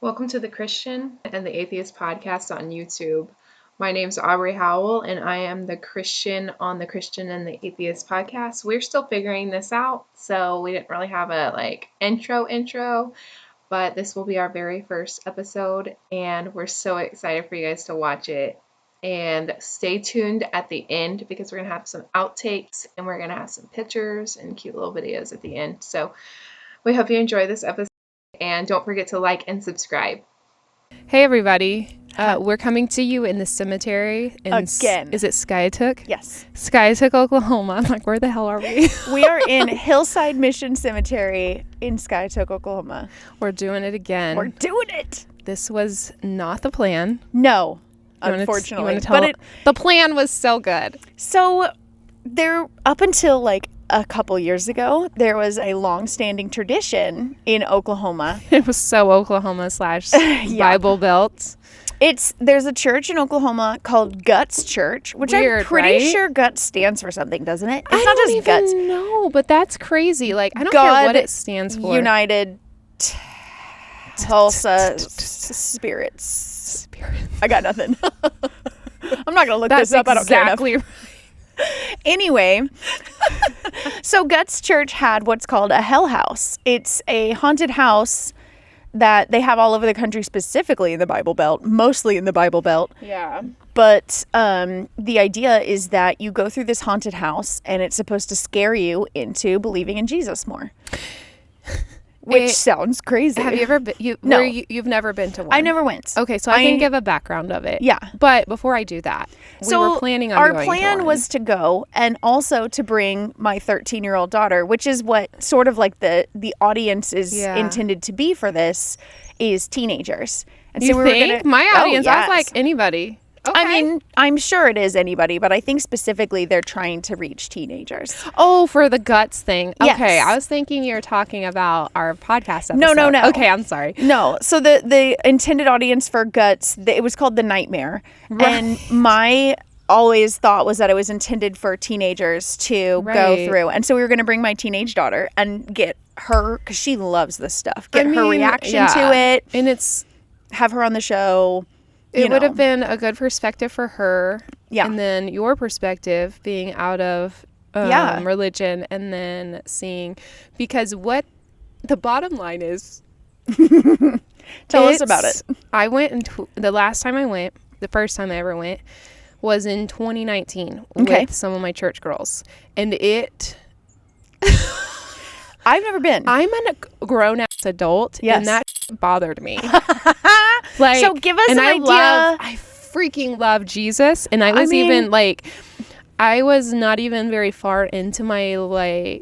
Welcome to the Christian and the Atheist podcast on YouTube. My name's Aubrey Howell, and I am the Christian on the Christian and the Atheist podcast. We're still figuring this out, so we didn't really have a intro, but this will be our very first episode, and we're so excited for you guys to watch it. And stay tuned at the end because we're going to have some outtakes and we're going to have some pictures and cute little videos at the end. So we hope you enjoy this episode. And don't forget to like and subscribe. Hey, everybody. We're coming to you in the cemetery. Again. Is it Skiatook? Yes. Skiatook, Oklahoma. I'm like, where the hell are we? We are in Hillside Mission Cemetery in Skiatook, Oklahoma. We're doing it again. We're doing it. This was not the plan. No, unfortunately. The plan was so good. So up until a couple years ago, there was a long-standing tradition in Oklahoma. It was so Oklahoma / Bible Belt. There's a church in Oklahoma called Guts Church, which Weird, I'm pretty sure Guts stands for something, doesn't it? It's not just Guts. No, but that's crazy. I don't care what it stands for. United Tulsa Spirits. I got nothing. I'm not going to look this up. That's exactly I don't care enough. Anyway, so Guts Church had what's called a hell house. It's a haunted house that they have all over the country, specifically in the Bible Belt, mostly in the Bible Belt. Yeah. But the idea is that you go through this haunted house and it's supposed to scare you into believing in Jesus more. Which sounds crazy. Have you ever been? No. You've never been to one? I never went. Okay, so I can give a background of it. Yeah. But before I do that, we were planning on our going plan to one. was to go and also to bring my 13-year-old daughter, which is what sort of like the audience is intended to be for this, is teenagers. And so my audience, I was like, anybody. Okay. I mean, I'm sure it is anybody, but I think specifically they're trying to reach teenagers. Oh, for the Guts thing. Okay, Yes. I was thinking you were talking about our podcast episode. No. Okay, I'm sorry. No, so the intended audience for Guts, it was called The Nightmare. Right. And my always thought was that it was intended for teenagers to go through. And so we were going to bring my teenage daughter and get her, because she loves this stuff, her reaction to it. And have her on the show. It would have been a good perspective for her. Yeah. And then your perspective being out of religion and then seeing, because what the bottom line is. Tell us about it. I went, the last time I went, the first time I ever went, was in 2019 with some of my church girls. And I've never been. I'm a grown-ass adult, and that bothered me. So give us an idea. I freaking love Jesus, and I was I was not even very far into my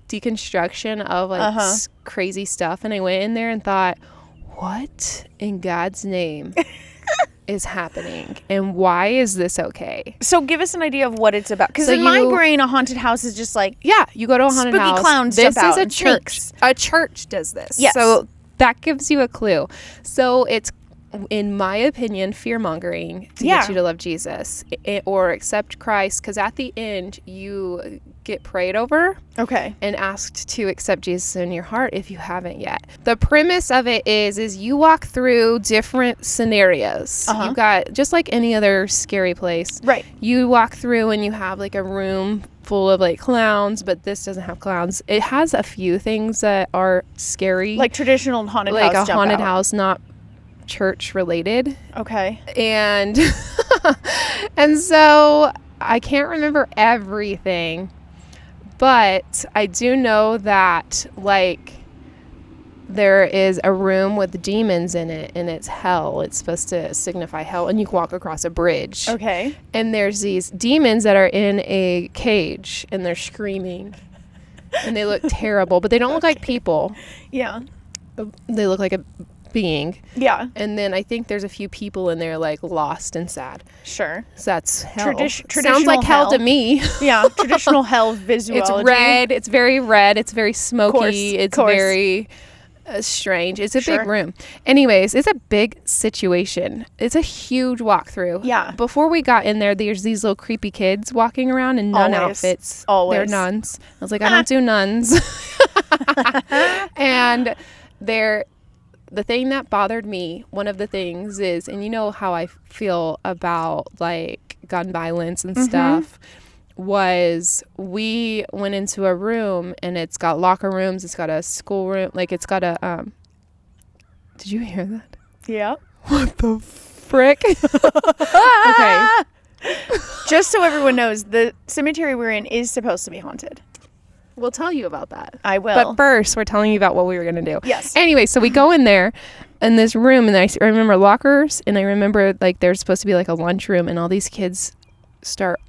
deconstruction of crazy stuff, and I went in there and thought, what in God's name is happening, and why is this okay? So give us an idea of what it's about, because in my brain a haunted house is just you go to a haunted house, spooky clowns. This is a church. A church does this. Yes. So that gives you a clue. So it's, in my opinion, fear-mongering to get you to love Jesus or accept Christ, because at the end you get prayed over and asked to accept Jesus in your heart if you haven't yet. The premise of it is you walk through different scenarios. You've got, just like any other scary place, right? You walk through and you have a room full of clowns, but this doesn't have clowns. It has a few things that are scary, like traditional haunted house, like a haunted house, not church related. And and so I can't remember everything, but I do know that there is a room with demons in it, and it's hell. It's supposed to signify hell, and you can walk across a bridge. And there's these demons that are in a cage, and they're screaming, and they look terrible, but they don't look like people. They look like a being. And then I think there's a few people in there lost and sad. Sure. So that's hell. Sounds like hell to me. Traditional hell visuality. It's red. It's very red. It's very smoky. It's very strange. It's a big room. Anyways, it's a big situation. It's a huge walkthrough. Before we got in there, there's these little creepy kids walking around in nun outfits. They're nuns. I was like, I don't do nuns. And they're the thing that bothered me, one of the things is, and you know how I feel about like gun violence and stuff, was we went into a room and it's got locker rooms, it's got a school room, like it's got a did you hear that? Yeah. What the frick? Okay. Just so everyone knows, the cemetery we're in is supposed to be haunted. We'll tell you about that. I will. But first, we're telling you about what we were going to do. Yes. Anyway, so we go in there in this room, and I remember lockers, and I remember like there's supposed to be like a lunchroom, and all these kids start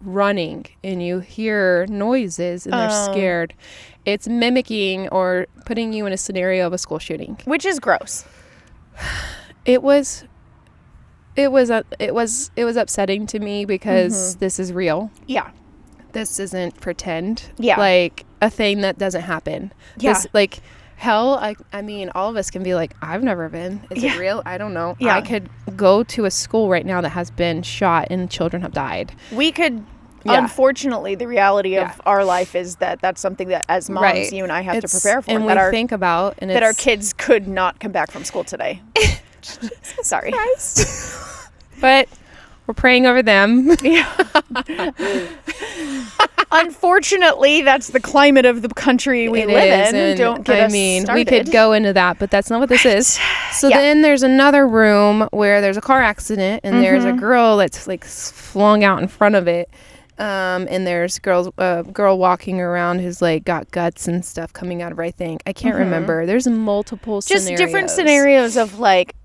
running, and you hear noises, and they're scared. It's mimicking or putting you in a scenario of a school shooting, which is gross. It was upsetting to me because this is real. Yeah. This isn't pretend. Yeah. Like a thing that doesn't happen. Yeah. This, like hell, I mean, all of us can be like, I've never been. Is it real? I don't know. Yeah. I could go to a school right now that has been shot and children have died. We could, unfortunately, the reality of our life is that that's something that as moms, you and I have to prepare for. And we think about. And that our kids could not come back from school today. Sorry. But we're praying over them. Yeah. Unfortunately, that's the climate of the country we live in. Don't get us started. We could go into that, but that's not what this is. So then there's another room where there's a car accident, and there's a girl that's like flung out in front of it. And there's a girl walking around who's like got guts and stuff coming out of her, I think. I can't remember. There's multiple scenarios. Just different scenarios of like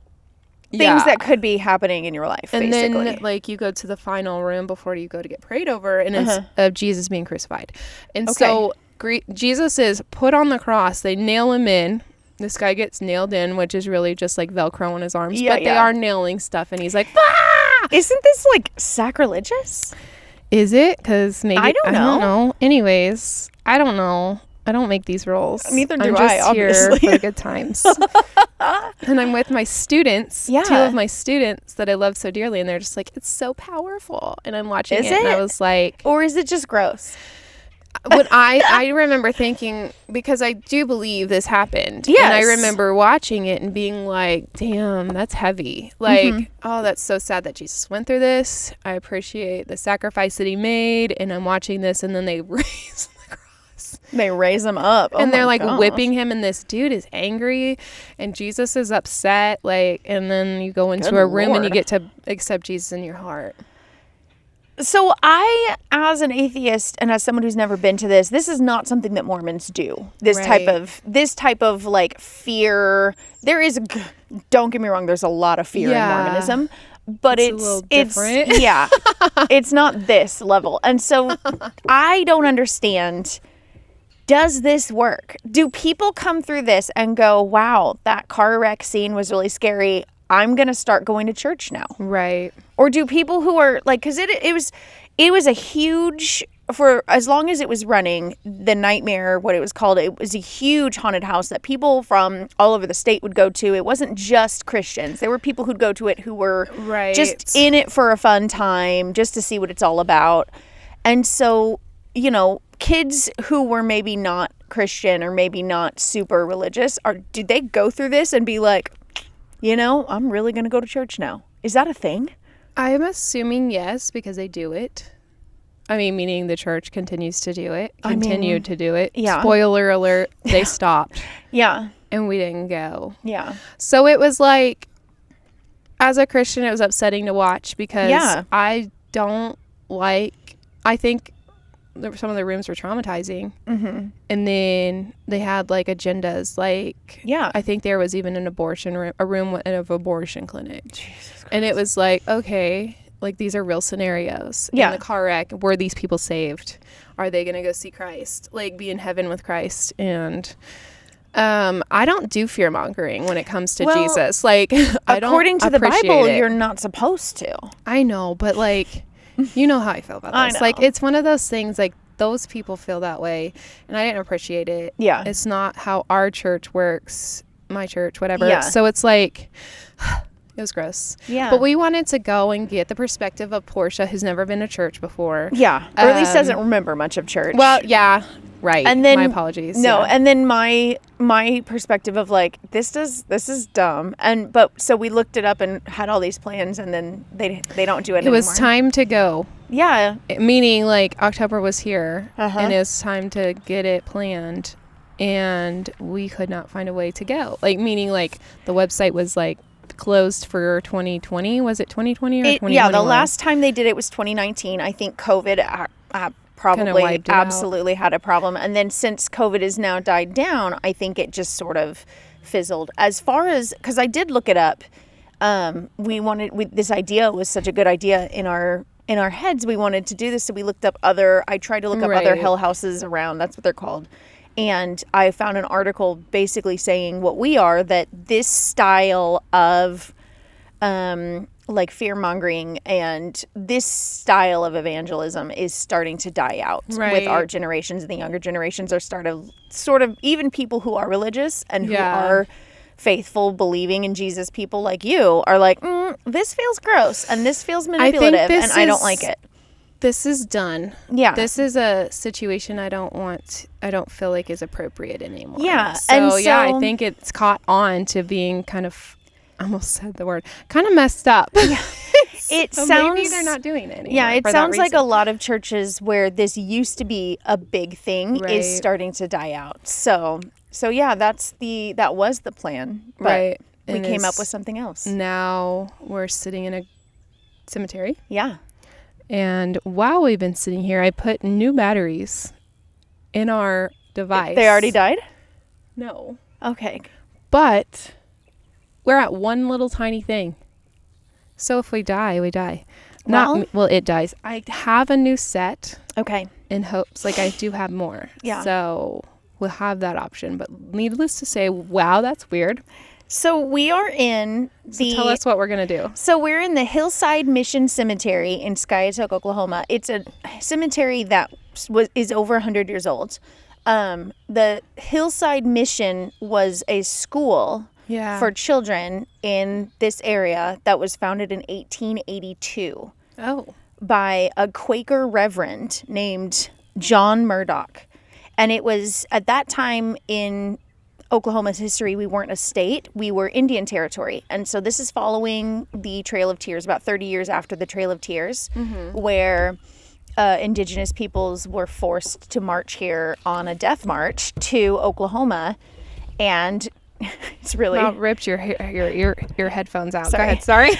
things that could be happening in your life, and basically. then like you go to the final room before you go to get prayed over, and it's of Jesus being crucified. And so Jesus is put on the cross. They nail him in. This guy gets nailed in, which is really just like Velcro on his arms, but they are nailing stuff, and he's like, ah! Isn't this like sacrilegious? Is it? Because maybe I don't know. Anyways, I don't know. I don't make these rules. Neither do I'm I, just obviously. here for the good times. And I'm with my students, 2 of my students that I love so dearly, and they're just like, it's so powerful. And I'm watching it, and I was like... Or is it just gross? When I remember thinking, because I do believe this happened. Yes. And I remember watching it and being like, damn, that's heavy. Like, oh, that's so sad that Jesus went through this. I appreciate the sacrifice that he made. And I'm watching this, and then they raise the cross. They raise him up. And they're like whipping him, and this dude is angry, and Jesus is upset. Like, and then you go into a room and you get to accept Jesus in your heart. So I, as an atheist and as someone who's never been to this is not something that Mormons do. This type of like fear. There is, don't get me wrong, there's a lot of fear in Mormonism, but it's a little different. It's not this level. And so I don't understand, does this work? Do people come through this and go, wow, that car wreck scene was really scary, I'm going to start going to church now? Right. Or do people who are like, because it was a huge, for as long as it was running, the Nightmare, what it was called, it was a huge haunted house that people from all over the state would go to. It wasn't just Christians. There were people who'd go to it who were just in it for a fun time, just to see what it's all about. And so, you know, kids who were maybe not Christian or maybe not super religious, did they go through this and be like, you know, I'm really going to go to church now? Is that a thing? I'm assuming yes, because they do it. I mean, meaning the church continues to do it, continued to do it. Yeah. Spoiler alert, they stopped. Yeah. And we didn't go. Yeah. So it was like, as a Christian, it was upsetting to watch because I don't like, I think some of the rooms were traumatizing. Mm-hmm. And then they had like agendas. Like, I think there was even an abortion room, a room of abortion clinic. Jesus Christ. And it was like, okay, like these are real scenarios. In the car wreck, were these people saved? Are they going to go see Christ? Like be in heaven with Christ? And I don't do fear mongering when it comes to Jesus. Like, I don't according to the Bible, you're not supposed to. I know, but like, you know how I feel about this. Like, it's one of those things, like, those people feel that way, and I didn't appreciate it. Yeah. It's not how our church works, my church, whatever. Yeah. So it's like, it was gross. Yeah. But we wanted to go and get the perspective of Portia, who's never been to church before. Yeah. Or at least doesn't remember much of church. Well, yeah. Right. And then my apologies. No, yeah. and then my perspective of like this is dumb. So we looked it up and had all these plans, and then they don't do it anymore. It was time to go. Yeah. Meaning like October was here and it Uh-huh. was time to get it planned, and we could not find a way to go. Like meaning like the website was like closed for 2020. Was it 2020 or 2021? Yeah, the last time they did it was 2019. I think COVID probably wiped it absolutely had a problem. And then since COVID has now died down, I think it just sort of fizzled. As far as, because I did look it up, this idea was such a good idea in our heads. We wanted to do this, so we looked up I tried to look up other hell houses around. That's what they're called. And I found an article basically saying what we are, that this style of like fear-mongering and this style of evangelism is starting to die out with our generations, and the younger generations are sort of even people who are religious and who are faithful, believing in Jesus, people like you are like, this feels gross and this feels manipulative and I don't like it. This is done. Yeah. This is a situation I don't feel like is appropriate anymore. Yeah. So I think it's caught on to being kind of, I almost said the word, kind of messed up. Yeah. Maybe they're not doing it anymore. Yeah, it sounds like a lot of churches where this used to be a big thing is starting to die out. So yeah, that was the plan. But we came up with something else. Now we're sitting in a cemetery. Yeah. And while we've been sitting here, I put new batteries in our device. They already died? No. Okay. But we're at one little tiny thing. So if we die, we die. It dies. I have a new set. Okay. In hopes, like I do have more. Yeah. So we'll have that option. But needless to say, wow, that's weird. So we are in tell us what we're going to do. So we're in the Hillside Mission Cemetery in Skiatook, Oklahoma. It's a cemetery that is over 100 years old. The Hillside Mission was a school for children in this area that was founded in 1882 by a Quaker reverend named John Murdoch. And it was at that time in Oklahoma's history, we weren't a state, we were Indian Territory. And so this is following the Trail of Tears, about 30 years after the Trail of Tears, where indigenous peoples were forced to march here on a death march to Oklahoma. And it's really... ripped your headphones out. Sorry. Go ahead, sorry.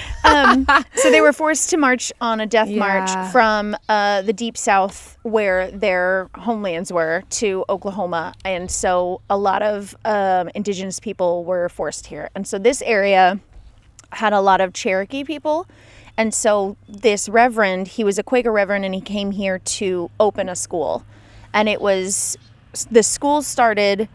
So they were forced to march on a death march from the deep south where their homelands were to Oklahoma. And so a lot of indigenous people were forced here. And so this area had a lot of Cherokee people. And so this reverend, he was a Quaker reverend, and he came here to open a school. And the school started...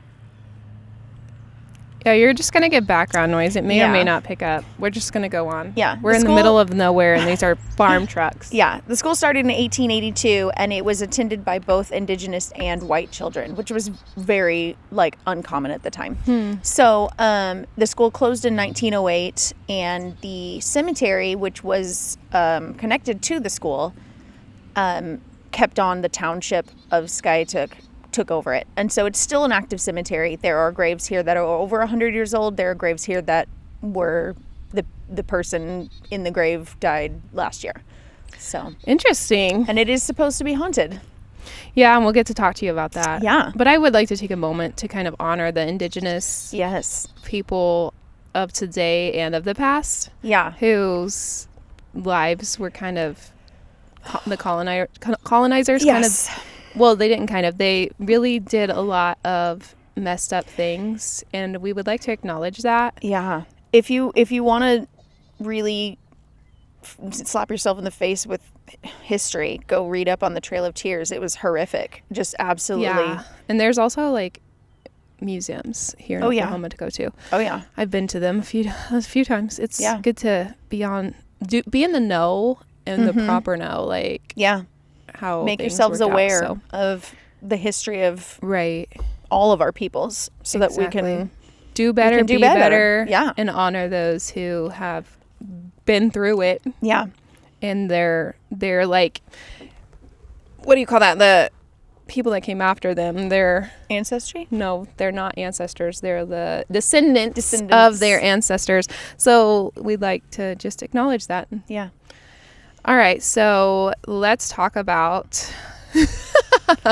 Yeah, you're just going to get background noise. It may or may not pick up. We're just going to go on. Yeah. We're in the middle of nowhere, and these are farm trucks. Yeah. The school started in 1882, and it was attended by both indigenous and white children, which was very, uncommon at the time. So the school closed in 1908, and the cemetery, which was connected to the school, kept on. The township of Skiatook took over it. And so it's still an active cemetery. There are graves here that are over 100 years old. There are graves here that were the person in the grave died last year. So interesting. And it is supposed to be haunted. Yeah, and we'll get to talk to you about that. Yeah. But I would like to take a moment to kind of honor the indigenous people of today and of the past. Yeah. Whose lives were kind of the colonizers kind of... Well, they didn't they really did a lot of messed up things, and we would like to acknowledge that. Yeah. If you want to really slap yourself in the face with history, go read up on the Trail of Tears. It was horrific. Just absolutely. Yeah. And there's also museums here in Oklahoma to go to. Oh yeah. I've been to them a few times. It's good to be in the know and the proper know. How make yourselves aware of the history of all of our peoples so that we can do better, be better, and honor those who have been through it. Yeah. And they're what do you call that? The people that came after them. They're ancestry? No, they're not ancestors. They're the descendants of their ancestors. So we'd like to just acknowledge that. Yeah. All right. So let's talk about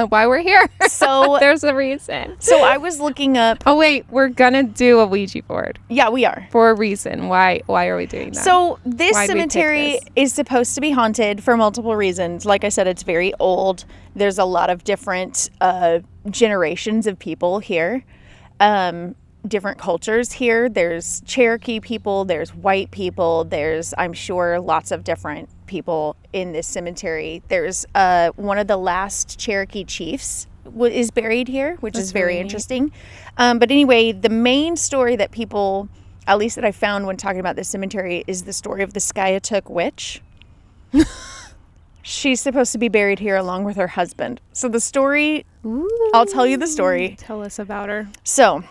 why we're here. So there's a reason. So I was looking up. Oh wait, we're gonna do a Ouija board. Yeah, we are. For a reason. Why are we doing that? So this cemetery is supposed to be haunted for multiple reasons. Like I said, it's very old. There's a lot of different generations of people here. Different cultures here. There's Cherokee people, there's white people, there's, I'm sure, lots of different people in this cemetery. There's one of the last Cherokee chiefs is buried here, which is very interesting. But anyway, the main story that people, at least that I found when talking about this cemetery, is the story of the Skiatook witch. She's supposed to be buried here along with her husband. So the story, I'll tell you the story. Tell us about her. So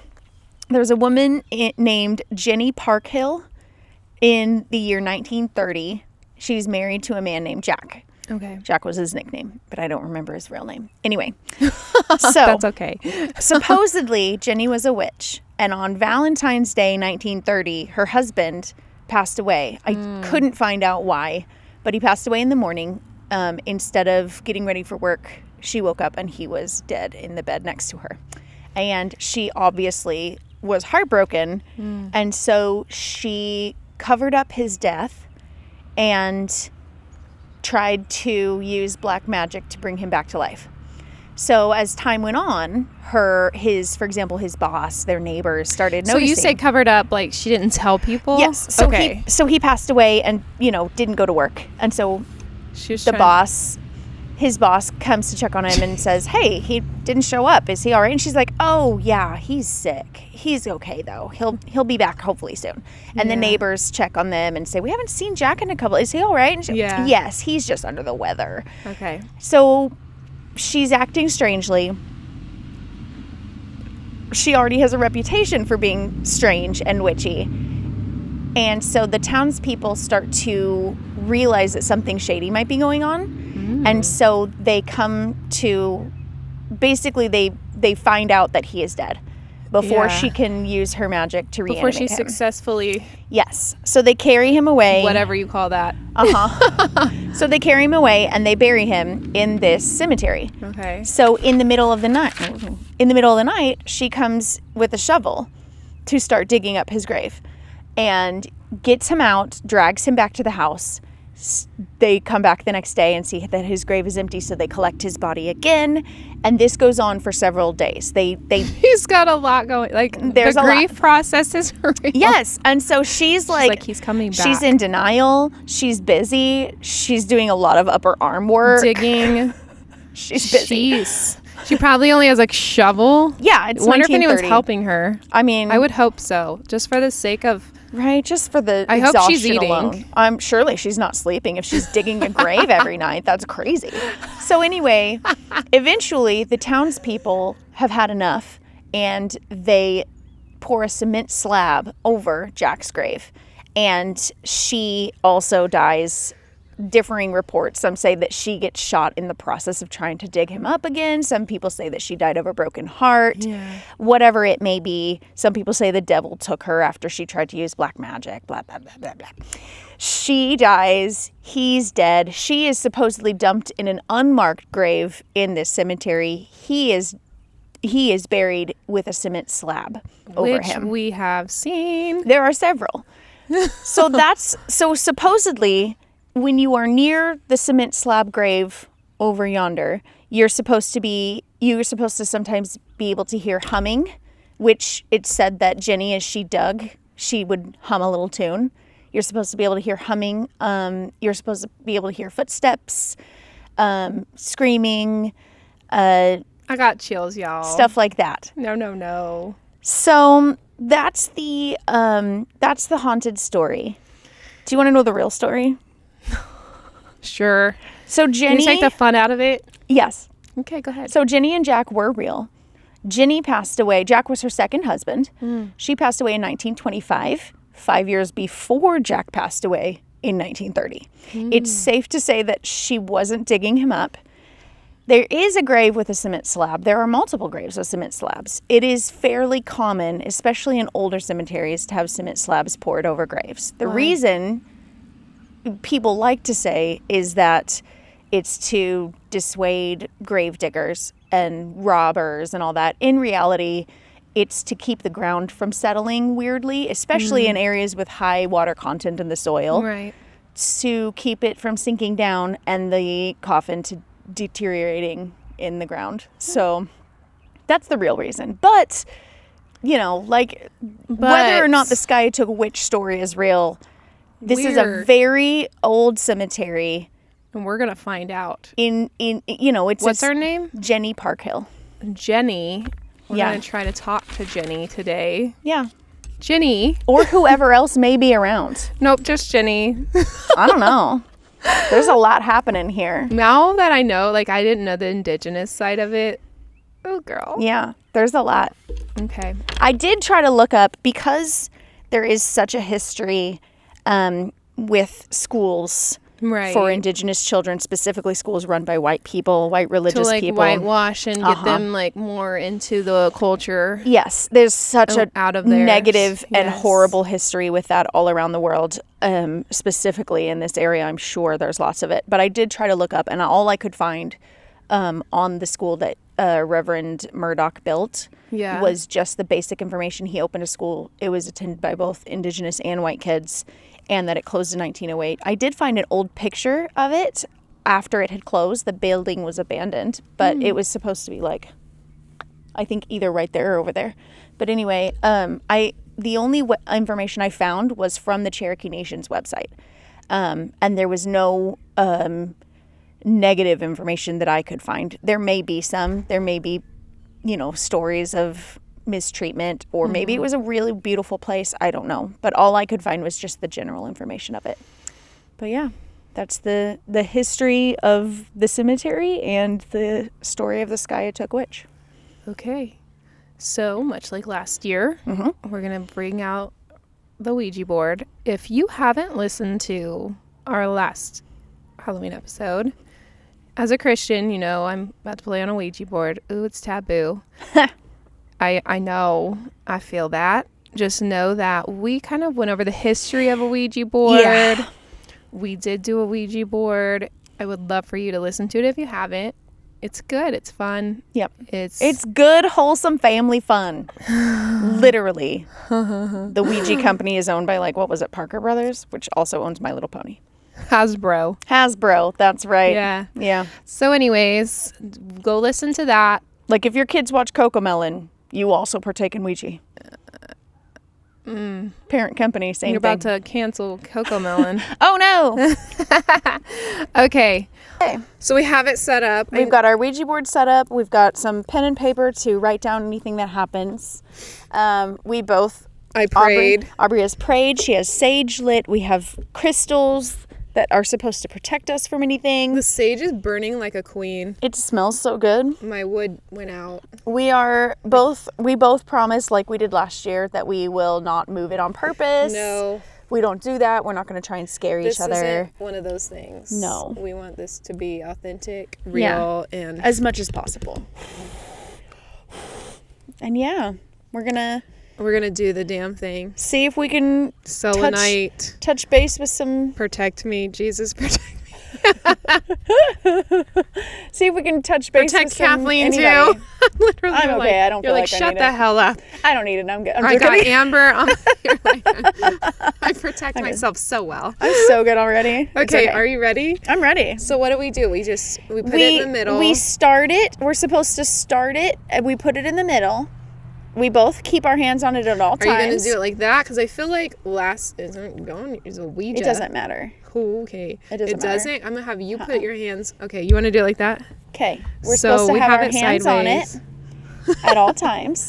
there's a woman named Jenny Parkhill in the year 1930. She's married to a man named Jack. Okay. Jack was his nickname, but I don't remember his real name. Anyway, so that's okay. Supposedly, Jenny was a witch. And on Valentine's Day, 1930, her husband passed away. I couldn't find out why, but he passed away in the morning. Instead of getting ready for work, she woke up and he was dead in the bed next to her. And she obviously was heartbroken. And so she covered up his death and tried to use black magic to bring him back to life. So as time went on, for example, his boss, their neighbors started noticing. So you say covered up, like she didn't tell people? Yes. So okay. He passed away and, didn't go to work. And so his boss comes to check on him and says, hey, he didn't show up. Is he all right? And she's like, oh, yeah, he's sick. He's okay, though. He'll be back hopefully soon. And the neighbors check on them and say, we haven't seen Jack in a couple. Is he all right? And yes, he's just under the weather. Okay. So she's acting strangely. She already has a reputation for being strange and witchy. And so the townspeople start to realize that something shady might be going on. And so they come to, basically they find out that he is dead before she can use her magic to reanimate him. Before she successfully... Yes. So they carry him away. Whatever you call that. So they carry him away and they bury him in this cemetery. Okay. So in the middle of the night, she comes with a shovel to start digging up his grave and gets him out, drags him back to the house. They come back the next day and see that his grave is empty, so they collect his body again, and this goes on for several days. He's got a lot going. Like there's the grief process is real. Yes, and so she's like he's coming back. She's in denial. She's busy. She's doing a lot of upper arm work, digging. She's busy. Jeez. She probably only has a shovel. Yeah, it's. I wonder if anyone's helping her. I mean, I would hope so, just for the sake of. Right, just for the I hope she's eating. Alone. Surely she's not sleeping if she's digging a grave every night. That's crazy. So anyway, eventually the townspeople have had enough and they pour a cement slab over Jack's grave. And she also dies. Differing reports. Some say that she gets shot in the process of trying to dig him up again. Some people say that she died of a broken heart. Yeah. Whatever it may be. Some people say the devil took her after she tried to use black magic. Blah, blah, blah, blah, blah. She dies. He's dead. She is supposedly dumped in an unmarked grave in this cemetery. He is buried with a cement slab over him. Which we have seen. There are several. So supposedly, when you are near the cement slab grave over yonder, you're supposed to sometimes be able to hear humming, which it said that Jenny, as she dug, she would hum a little tune. You're supposed to be able to hear humming. You're supposed to be able to hear footsteps, screaming. I got chills, y'all. Stuff like that. No. So that's the haunted story. Do you want to know the real story? Sure. So Jenny... Can you take the fun out of it? Yes. Okay, go ahead. So Jenny and Jack were real. Jenny passed away. Jack was her second husband. She passed away in 1925, 5 years before Jack passed away in 1930. It's safe to say that she wasn't digging him up. There is a grave with a cement slab. There are multiple graves with cement slabs. It is fairly common, especially in older cemeteries, to have cement slabs poured over graves. The reason people like to say is that it's to dissuade grave diggers and robbers and all that. In reality, it's to keep the ground from settling weirdly, especially in areas with high water content in the soil. Right. To keep it from sinking down and the coffin to deteriorating in the ground. So that's the real reason. But, whether or not the Sky Took a Witch story is real, this is a very old cemetery. And we're going to find out. What's her name? Jenny Parkhill. Jenny. We're going to try to talk to Jenny today. Yeah. Jenny. Or whoever else may be around. Nope, just Jenny. I don't know. There's a lot happening here. Now that I know, I didn't know the indigenous side of it. Oh, girl. Yeah, there's a lot. Okay. I did try to look up, because there is such a history with schools for indigenous children, specifically schools run by white people, white religious people. To whitewash and get them more into the culture. Yes, there's such a out of there. Negative and horrible history with that all around the world. Specifically in this area, I'm sure there's lots of it. But I did try to look up, and all I could find on the school that Reverend Murdoch built was just the basic information. He opened a school. It was attended by both indigenous and white kids, and that it closed in 1908. I did find an old picture of it after it had closed. The building was abandoned, but it was supposed to be I think either right there or over there. But anyway, the only information I found was from the Cherokee Nation's website. And there was no negative information that I could find. There may be some. There may be, stories of mistreatment, or maybe it was a really beautiful place. I don't know. But all I could find was just the general information of it. But yeah, that's the history of the cemetery and the story of the Sky Took Witch. Okay. So, much like last year, we're going to bring out the Ouija board. If you haven't listened to our last Halloween episode, as a Christian, I'm about to play on a Ouija board. Ooh, it's taboo. I know. I feel that. Just know that we kind of went over the history of a Ouija board. Yeah. We did do a Ouija board. I would love for you to listen to it if you haven't. It's good. It's fun. Yep. It's good, wholesome family fun. Literally. The Ouija company is owned by, what was it, Parker Brothers, which also owns My Little Pony. Hasbro. That's right. Yeah. Yeah. So anyways, go listen to that. If your kids watch Cocomelon, you also partake in Ouija. Parent company, same thing. You're about to cancel Cocomelon. Oh, no. Okay. So we have it set up. We've got our Ouija board set up. We've got some pen and paper to write down anything that happens. I prayed. Aubrey has prayed. She has sage lit. We have crystals that are supposed to protect us from anything. The sage is burning like a queen. It smells so good. My wood went out. We both promised, like we did last year, that we will not move it on purpose. No. We don't do that. We're not going to try and scare each other. This isn't one of those things. No. We want this to be authentic, real, and as much as possible. And we're gonna do the damn thing. See if we can touch base with some. Protect me, Jesus, protect me. See if we can touch base protect with Kathleen too. Literally, I'm okay. I don't feel like shut the hell up. I don't need it. I'm good. I got Amber on I protect myself so well. I'm so good already. Okay, are you ready? I'm ready. So what do? We put it in the middle. We start it. We're supposed to start it, and we put it in the middle. We both keep our hands on it at all times. Are you going to do it like that? Because I feel like is a Ouija. It doesn't matter. Oh, okay. It doesn't matter. I'm going to have you put your hands. Okay, you want to do it like that? Okay. We're supposed to have our hands on it at all times.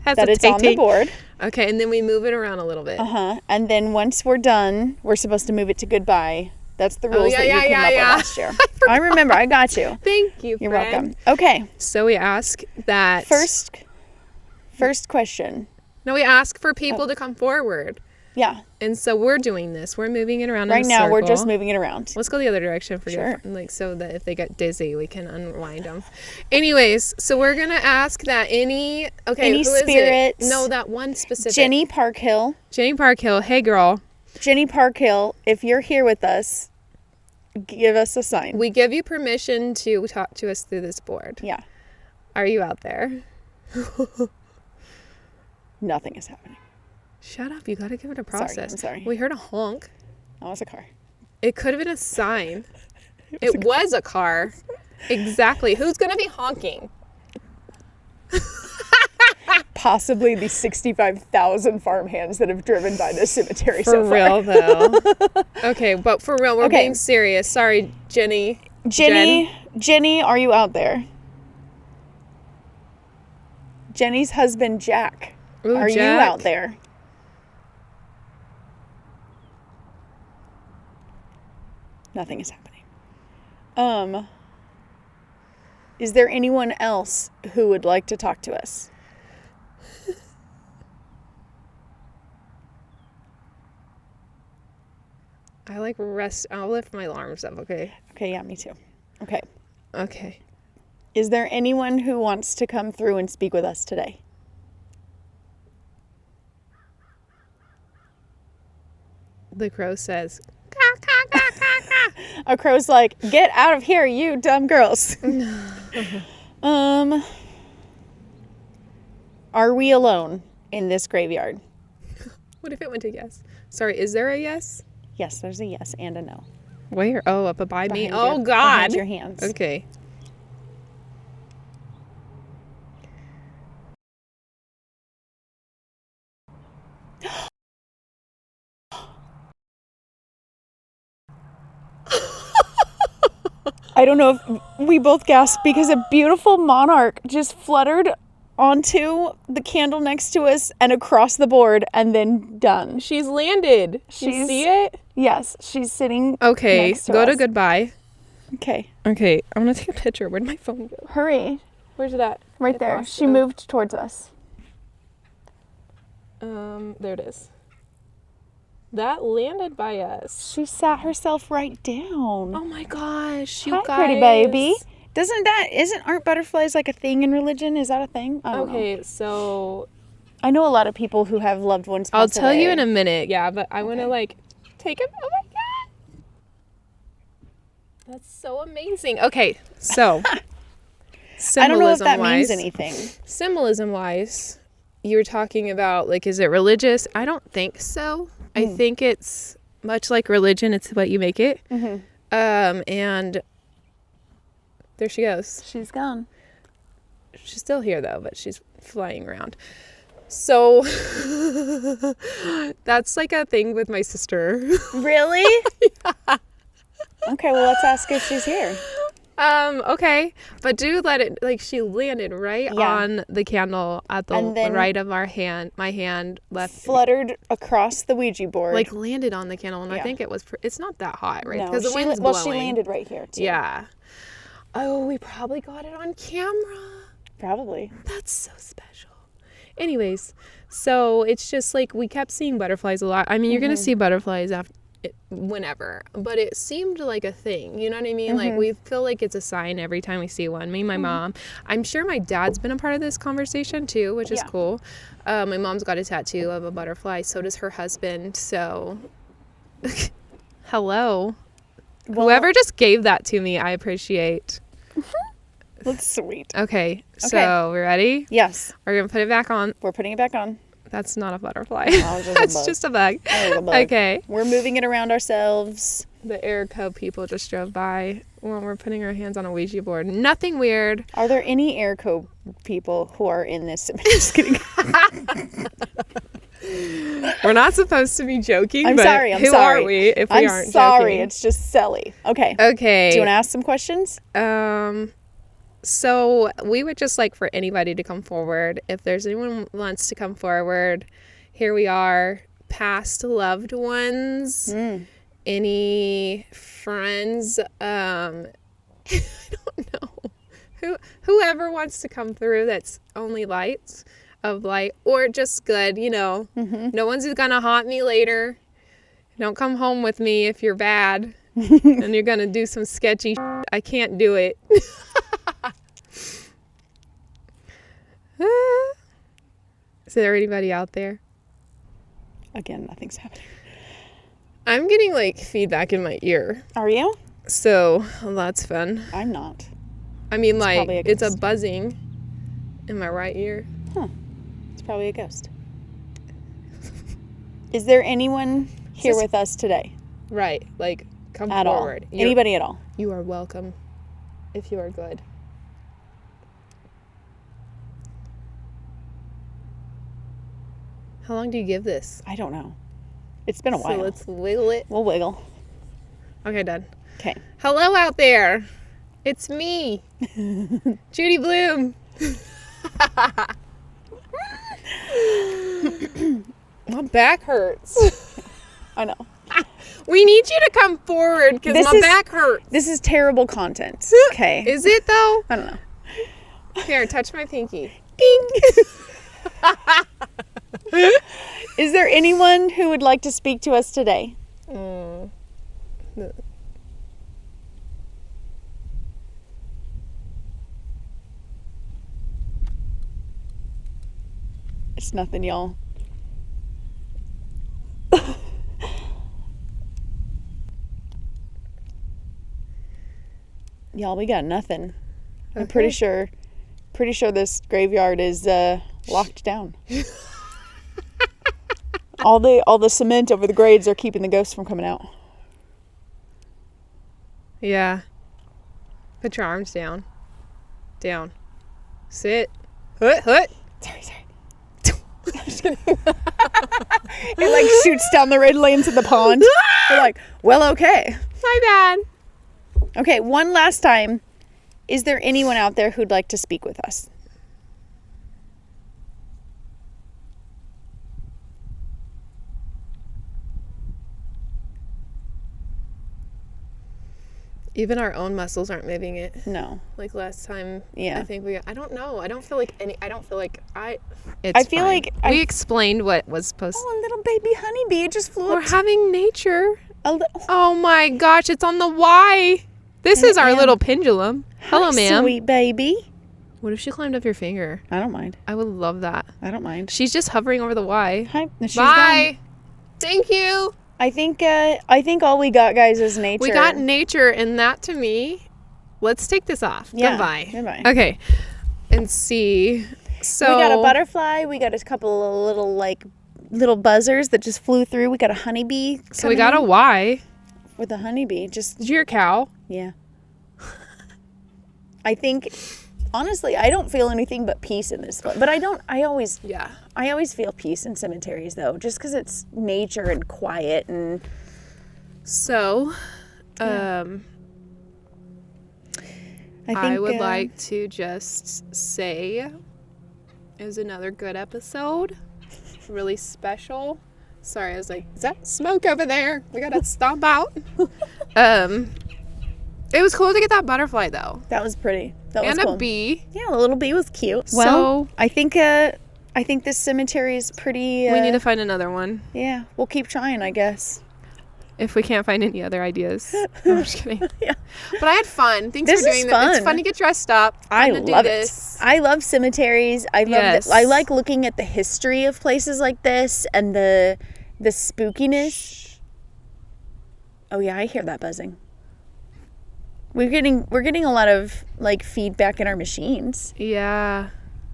That it's on the board. Okay, and then we move it around a little bit. And then once we're done, we're supposed to move it to goodbye. That's the rules that you came up with last year. I remember. I got you. Thank you, You're welcome. Okay. So we ask that... First question. No, we ask for people to come forward. Yeah. And so we're doing this. We're moving it around right in a now. circle. We're just moving it around. Let's go the other direction for Sure. so that if they get dizzy, we can unwind them. Anyways, so we're gonna ask that any any who spirits. Is it? No, that one specific. Jenny Parkhill. Jenny Parkhill. Hey, girl. Jenny Parkhill, if you're here with us, give us a sign. We give you permission to talk to us through this board. Yeah. Are you out there? Nothing is happening. Shut up. You got to give it a process. I'm sorry. We heard a honk. Oh, it's a car. It could have been a sign. It was a car. Exactly. Who's going to be honking? Possibly the 65,000 farmhands that have driven by this cemetery For so far. real, though. Okay, but for real, we're being serious. Sorry, Jenny. Jenny, are you out there? Jenny's husband, Jack. Ooh, are Jack. you out there? Nothing is happening. Is there anyone else who would like to talk to us? I'll lift my alarms up, okay? Okay, yeah, me too. Okay. Okay. Is there anyone who wants to come through and speak with us today? The crow says, A crow's like, get out of here, you dumb girls. Are we alone in this graveyard? what if it went to yes? Sorry, is there a yes? Yes, there's a yes and a no. Where? Oh, up by me. Behind Oh, your- God. behind your hands. Okay. I don't know if we both gasped because a beautiful monarch just fluttered onto the candle next to us and across the board and then done. She's landed. You see it? Yes, she's sitting Okay, next to go us. to goodbye. Okay. Okay, I'm going to take a picture. Where'd my phone go? Hurry. Where's it at? Right It there. lost She it. moved towards us. There it is. That landed by us. She sat herself right down. Oh my gosh, you Hi, guys. pretty baby. Aren't butterflies like a thing in religion? Is that a thing? I don't know. Okay, so I know a lot of people who have loved ones I'll pass tell you away. in a minute. Yeah, but I want to take a. Oh my god, that's so amazing. Okay, so I don't know if that symbolism-wise- means anything. Symbolism wise, you were talking about is it religious? I don't think so. I think it's much like religion. It's what you make it. Mm-hmm. And there she goes. She's gone. She's still here though, but she's flying around. So that's like a thing with my sister. Really? Yeah. Okay, well, let's ask if she's here. Okay. But do let it, she landed right on the candle at the right of my hand left. Fluttered across the Ouija board. Landed on the candle. And I think it was, it's not that hot, right? No, Because the wind's blowing. she landed right here, too. Yeah. Oh, we probably got it on camera. Probably. That's so special. Anyways, so it's just we kept seeing butterflies a lot. I mean, you're going to see butterflies whenever, but it seemed like a thing. You know what I mean? We feel like it's a sign every time we see one. Me and my mom. I'm sure my dad's been a part of this conversation too, which is cool. My mom's got a tattoo of a butterfly. So does her husband. So, hello. Well, whoever just gave that to me, I appreciate. That's sweet. Okay, so we ready? Yes. We're going to put it back on. We're putting it back on. That's not a butterfly. Oh, That's just a bug. Okay. We're moving it around ourselves. The air code people just drove by when we're putting our hands on a Ouija board. Nothing weird. Are there any air code people who are in this? Just kidding. We're not supposed to be joking. I'm but sorry. I'm who sorry. are we if we aren't I'm sorry. joking? It's just silly. Okay. Okay. Do you want to ask some questions? So we would just like for anybody to come forward. If there's anyone who wants to come forward, here we are. Past loved ones, any friends. I don't know. Whoever wants to come through. That's only lights. of like, or just good, you know. Mm-hmm. No one's gonna haunt me later. Don't come home with me if you're bad and you're gonna do some sketchy shit. I can't do it. Is there anybody out there? Again, nothing's happening. I'm getting like feedback in my ear. Are you? So that's fun. I'm not. I mean, It's like, probably a it's a ghost. buzzing in my right ear. Huh. It's probably a ghost. Is there anyone here with us today? Right. Like, come At forward. all? Anybody at all? You are welcome if you are good. How long do you give this? I don't know. It's been a while. So let's wiggle it. We'll wiggle. Okay, done. Okay. Hello out there. It's me, Judy Bloom. My back hurts. I know. We need you to come forward because my back hurts. This is terrible content. Okay. Is it though? I don't know. Here, touch my pinky. Is there anyone who would like to speak to us today? It's nothing, y'all. Y'all, we got nothing. I'm pretty sure this graveyard is locked down. all the cement over the grades are keeping the ghosts from coming out. Yeah. Put your arms down. Down. Sit. Hut. Sorry. I'm just kidding. It like shoots down the road, lands in the pond. We're like, well, okay. My bad. Okay, one last time. Is there anyone out there who'd like to speak with us? Even our own muscles aren't moving it. No. Like last time. Yeah. I think I don't know. I feel like we explained what was supposed to. Oh, a little baby honeybee. It just flew We're up. having nature. A little. Oh my gosh, it's on the Y. This is our little pendulum. Hello, ma'am. Sweet baby. What if she climbed up your finger? I don't mind. I would love that. I don't mind. She's just hovering over the Y. Hi. She's Bye. gone. Thank you. I think all we got, guys, is nature. We got nature, and that to me. Let's take this off. Yeah. Goodbye. Okay. And see. So we got a butterfly. We got a couple of little buzzers that just flew through. We got a honeybee. So we got a Y. With a honeybee. Just. Did you hear a cow? Yeah. I think, honestly, I don't feel anything but peace in this place. But I always feel peace in cemeteries, though, just because it's nature and quiet and. So, Yeah. I would like to just say it was another good episode. Really special. Sorry, I was like, is that smoke over there? We gotta stomp out. It was cool to get that butterfly though. That was pretty. That was and cool. a bee. Yeah, the little bee was cute. Well, I think this cemetery is pretty. We need to find another one. Yeah, we'll keep trying, I guess. If we can't find any other ideas. No, I'm just kidding. Yeah. But I had fun. Thanks This for is doing fun. this. It's fun to get dressed up. I Fun to love do it. this. I love cemeteries. I love Yes. I like looking at the history of places like this and the spookiness. Oh yeah, I hear that buzzing. We're getting a lot of like feedback in our machines. Yeah.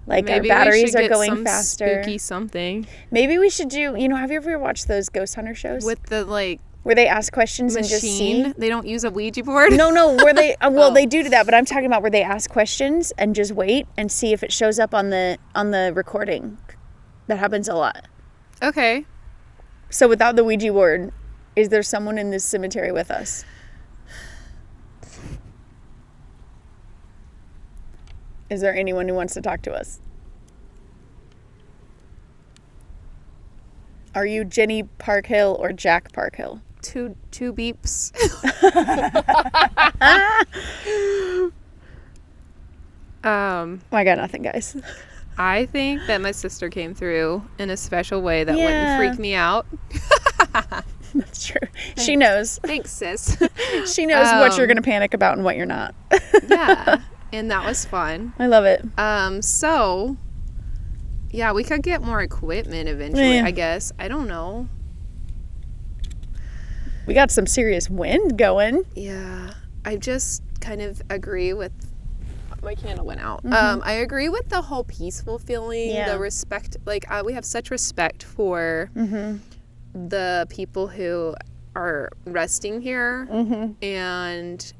Like Maybe our batteries we should are get going some faster. Spooky something. Maybe we should do, have you ever watched those ghost hunter shows? With the like where they ask questions and just see? machine. They don't use a Ouija board. No, where they Oh. they do that, but I'm talking about where they ask questions and just wait and see if it shows up on the recording. That happens a lot. Okay. So without the Ouija board, is there someone in this cemetery with us? Is there anyone who wants to talk to us? Are you Jenny Parkhill or Jack Parkhill? Two beeps. I got nothing, guys. I think that my sister came through in a special way that wouldn't freak me out. That's true. Thanks. She knows. Thanks, sis. She knows what you're going to panic about and what you're not. Yeah. And that was fun. I love it. So, yeah, we could get more equipment eventually, I guess. I don't know. We got some serious wind going. Yeah. I just kind of agree with... My candle went out. I agree with the whole peaceful feeling, the respect. Like, we have such respect for the people who are resting here. And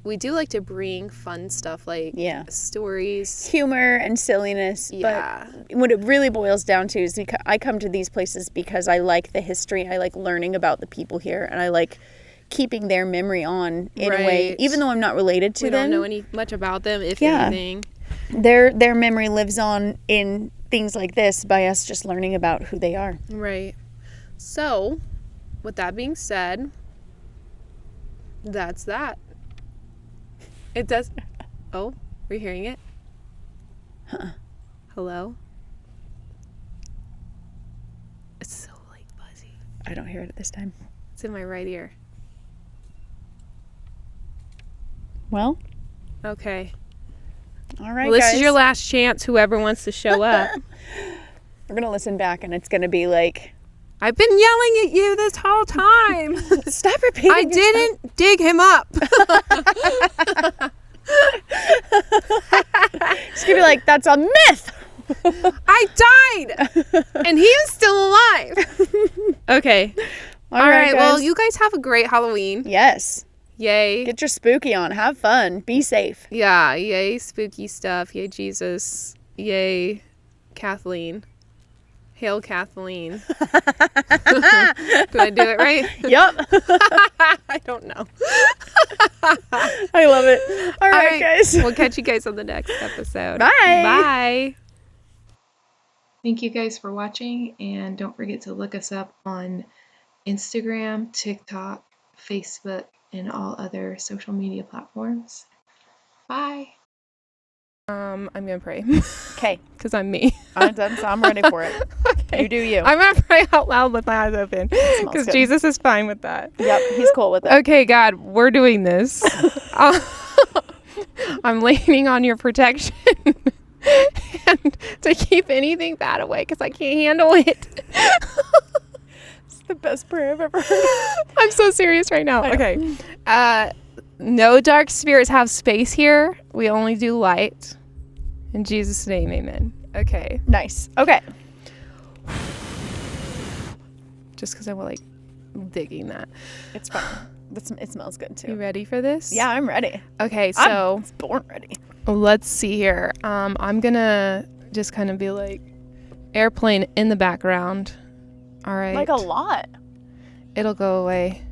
we do like to bring fun stuff like stories. Humor and silliness. Yeah. But what it really boils down to is I come to these places because I like the history. I like learning about the people here. And I like keeping their memory on in a way, even though I'm not related to them. We don't know much about them, if anything. Their memory lives on in things like this by us just learning about who they are. Right. So, with that being said, that's that. It does... Oh, are you hearing it? Hello? It's so, like, buzzy. I don't hear it at this time. It's in my right ear. Well, okay. All right, well, this guys. is your last chance, whoever wants to show up. We're going to listen back, and it's going to be like... I've been yelling at you this whole time. Stop repeating I didn't dig him up. It's going to be like, that's a myth. I died. And he is still alive. Okay. All right. Well, you guys have a great Halloween. Yes. Yay. Get your spooky on. Have fun. Be safe. Yeah. Yay, spooky stuff. Yay, Jesus. Yay, Kathleen. Hail, Kathleen. Did I do it right? Yep. I don't know. I love it. All right, guys. We'll catch you guys on the next episode. Bye. Bye. Thank you guys for watching, and don't forget to look us up on Instagram, TikTok, Facebook, and all other social media platforms. Bye. I'm gonna pray. Okay. Because I'm me. I'm ready for it. Okay. You do you. I'm gonna pray out loud with my eyes open. Because Jesus is fine with that. Yep, he's cool with it. Okay, God, we're doing this. I'm leaning on your protection and to keep anything bad away because I can't handle it. It's the best prayer I've ever heard. I'm so serious right now. Okay. No dark spirits have space here. We only do light. In Jesus' name, amen. Okay. Nice. Okay. Just because I'm like digging that. It's fun. It smells good too. You ready for this? Yeah, I'm ready. Okay, so I'm born ready. Let's see here. I'm gonna just kind of be like airplane in the background. All right. Like a lot. It'll go away.